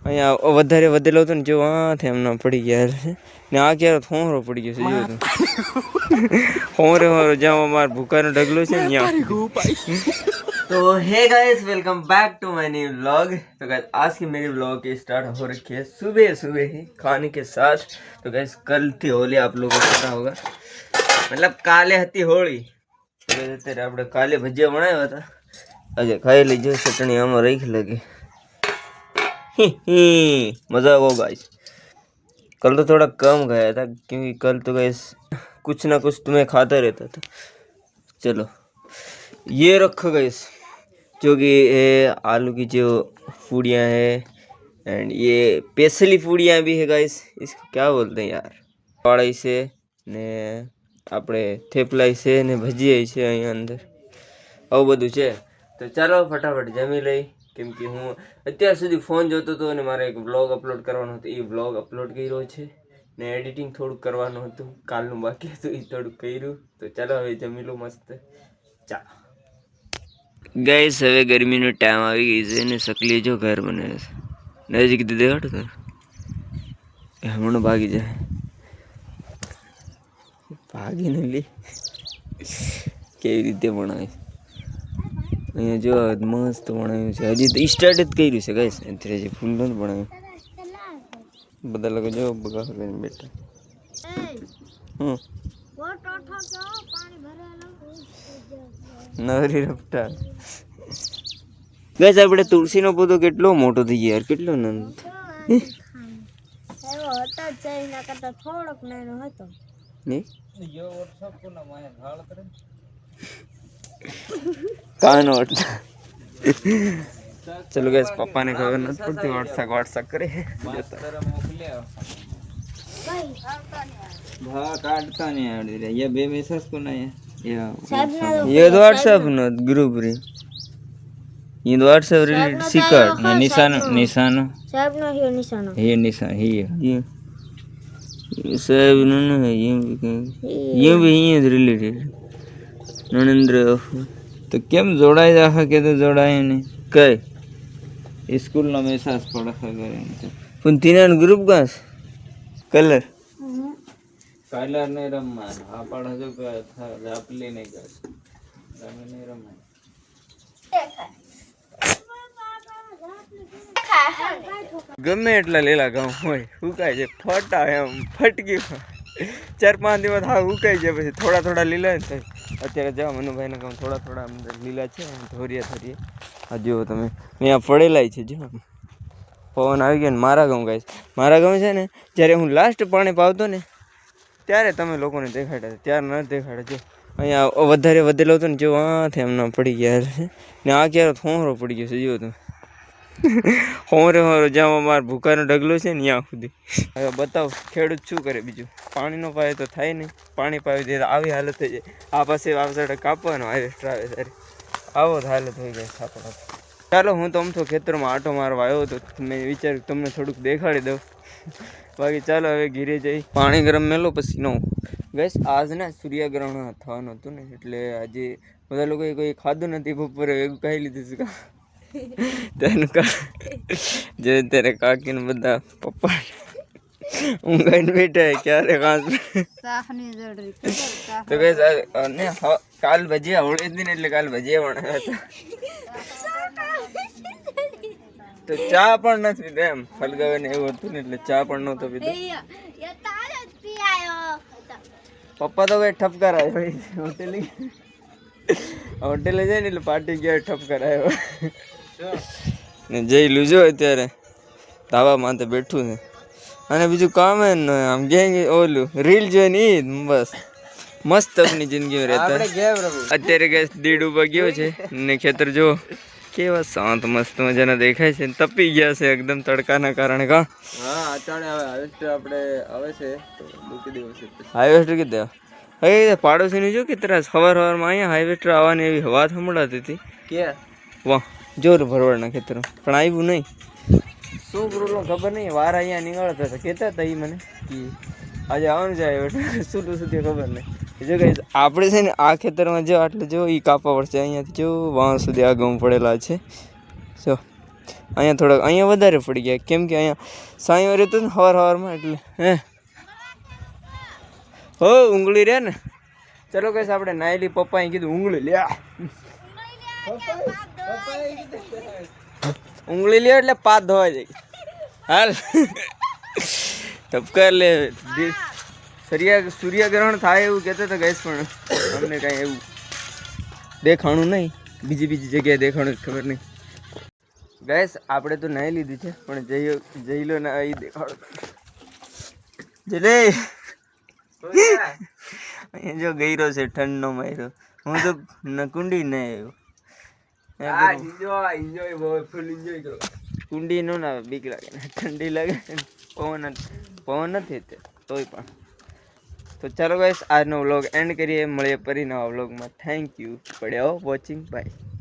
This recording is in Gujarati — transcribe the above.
અહીંયા વધારે વધેલો હતો ને જો આથી એમના પડી ગયા છે ને આ ક્યારે થોંરો પડી ગયો છે જો હોરે જ્યાં અમારા ભૂકાનો ઢગલો છે ને ત્યાં। तो hey guys welcome back to my new vlog. तो गाइस आज की मेरी व्लॉग की स्टार्ट हो रखी है सुबह सुबह ही खाने के साथ। तो गाइस कल थी होली, आप लोगों को पता होगा, मतलब काले हती होली तेरे આપણે કાલે ભજીયા બનાવ્યા હતા, આજે ખાઈ લીજો ચટણી આમાં રાખી લગી मजा वो गाइस। कल तो थोड़ा कम खाया था क्योंकि कल तो गाइस कुछ ना कुछ तुम्हें खाता रहता था। चलो ये रखो गाइस जो कि आलू की जो पूड़ियाँ है एंड ये स्पेशली पूड़ियाँ भी है गाइस, इसको क्या बोलते हैं यार, वाड़ाई से ने આપણે થેપલાઈ છે ને ભજીયા છે અહીંયા અંદર, આવું બધું છે। તો ચાલો ફટાફટ જમી લઈ, કેમ કે હું અત્યાર સુધી ફોન જોતો હતો અને મારે એક વ્લોગ અપલોડ કરવાનો હતો, એ વ્લોગ અપલોડ કર્યો છે ને એડિટિંગ થોડુંક કરવાનું હતું, કાલનું બાકી હતું એ થોડુંક કર્યું। તો ચાલો હવે જમી લો મસ્ત, ચાલો ગાઈસ। હવે ગરમીનો ટાઈમ આવી ગઈ છે ને સકલી જો ઘર બનાવે છે, નજીક દીધે હટ કર હમણાં ભાગી જાય, ભાગીને લી કેવી રીતે બનાવે અહીંયા જો મસ્ત બનાવ્યું છે, હજી તો સ્ટાર્ટ જ કર્યું છે ગાઈસ, અત્યારે જે ફૂલ નથી બનાવ્યું, બધા લોકો જો બગા કરીને બેઠા। નવરી રફતા ગાઈસ, આપણે તુલસીનો પૌધો કેટલો મોટો થઈ ગયો યાર, કેટલો નંદ થોડોક નાનો હતો ને કાનો। चलो गैस पापा ने खबर न पड़ती, व्हाट्सएप करे काटता नहीं है ये बे मैसेज को नहीं है ये व्हाट्सएप न ग्रुप रे ये व्हाट्सएप रे सीकर निशान निशान साहब नो ये निशान ये सब न है ये भी ये रिलेटेड नरेंद्र। तो केम जोड़ाई जा के तो जोड़ाई नहीं कई स्कूल નો મેસેજ પડે કરે પણ તીના ગ્રુપ ગાસ કલર કલર ને રમવા આ પડ જો કે આપલી નહીં ગાસ રમે નહીં રમાય ગમે એટલા લેલા ગામ હોય હુકાય છે, ફટા એમ ફટકી 4-5 દિવસ હા હુકાઈ જાય, પછી થોડા થોડા લીલા થાય। અત્યારે જો મનુભાઈના ગામ થોડા થોડા અંદર લીલા છે, ધોરિયા ધોરિયા આ જો તમે અહીંયા પડેલાય છે, જો પવન આવી ગયો ને મારા ગામ ગાઈસ, મારા ગામ છે ને જ્યારે હું લાસ્ટ પાણી પાવતો ને ત્યારે તમે લોકોને દેખાડ્યા, ત્યારે ન દેખાડે। જો અહીંયા વધારે વધેલો હતો ને જો આથી એમના પડી ગયા છે ને આ ક્યારે થોંરો પડી ગયો છે, જો તમે હોરે જ્યાં અમારા ભૂકાનો ઢગલો છે ને ત્યાં સુધી। હવે બતાવો ખેડૂત શું કરે બીજું, પાણીનો પાવે તો થાય નહીં, પાણી પાવી દે આવી હાલત થઈ જાય, આ પાસે આવશે કાપવાનો હાર્વેસ્ટર આવે ત્યારે આવો જ હાલત થઈ જાય આપણે। ચાલો હું તો અમથો ખેતરમાં આટો મારવા આવ્યો હતો, મેં વિચાર્યું તમને થોડુંક દેખાડી દઉં, બાકી ચાલો હવે ઘીરે જઈ પાણી ગરમ મેલો પછી નો ગેસ। આજ ને સૂર્યગ્રહણ થવાનું હતું ને એટલે આજે બધા લોકોએ કોઈ ખાધું નથી, બપોરે એવું ખાઈ લીધું છે તેનું જે ત્યારે કાકીને બધા પપ્પા ઊંઘાઈને બેઠા ક્યારે કાંસ તો ગેસ ને કાલ ભજીયા હોળી હતી ને એટલે કાલ ભજીયા બનાવ્યા હતા, તો ચા પણ નથી પીધો એમ, ફલગાવે ને એવું હતું ને એટલે ચા પણ નહોતો પીધો। પપ્પા તો કઈ ઠપકાર આવ્યો હોટેલે જાય ને એટલે પાર્ટી ગયા ઠપકાર આવ્યો ને જઈ લીજો અત્યારે ધાબા માથે બેઠું છે અને બીજું કામ હે ને આમ ગયા ઓલું રીલ જોઈને ઈ બસ મસ્ત આપની જિંદગીમાં રહેતા। અત્યારે ગેસ 1:30 વાગ્યો છે ને ખેતર જો કેવા શાંત મસ્ત મજાના દેખાય છે, તપી ગયા છે એકદમ તડકાના કારણે કા। હા અચાણે હવે હાર્વેસ્ટર આપણે આવે છે તો મૂકી દેવું છે, હાર્વેસ્ટર કીધે હવે પાડોશીની જો કે તરસ સવારમાં અહીંયા હાર્વેસ્ટર આવવાની એવી વાત સંભળાતી હતી કે વાહ જોર ભરવાડના ખેતરો પણ આવ્યું નહીં, શું પ્રોબ્લેમ ખબર નહીં, વાર અહીંયા નીકળતા હતા કહેતા હતા એ મને કે આજે આવવાનું જાય શું સુધી ખબર નહીં। જો કઈ આપણે છે ને આ ખેતરમાં જો આટલે જો એ કાપા પડશે અહીંયાથી જો વાં સુધી આ ઘઉં પડેલા છે, જો અહીંયા થોડાક અહીંયા વધારે પડી ગયા કેમ કે અહીંયા સાંયો રહેતું ને સવારમાં એટલે હે હો ઉંગળી રે ને ચલો કઈશ આપણે નાયલી પપ્પાએ કીધું ઉંગળી લે ઉંગળી લે એટલે પાત ધોવા જાય હાલ ટપકાર લે સૂર્યગ્રહણ થાય એવું કહેતા હતા ગઈશ પણ અમને કાંઈ એવું દેખાણું નહીં બીજી જગ્યાએ દેખાણું ખબર નહીં ગઈશ આપણે તો નાહી લીધી છે પણ જઈ લો ના એ દેખાડો જલે અહીંયા જો ગઈરો છે ઠંડનો માર્યો હું તો કુંડી નહીં આવ્યો કુંડી નો ના બીક લાગે ને ઠંડી લાગે પવન નથી તોય પણ તો ચાલો ગાઈસ આજનો વ્લોગ એન્ડ કરીએ મળીએ ફરી નવા વ્લોગમાં thank you for watching bye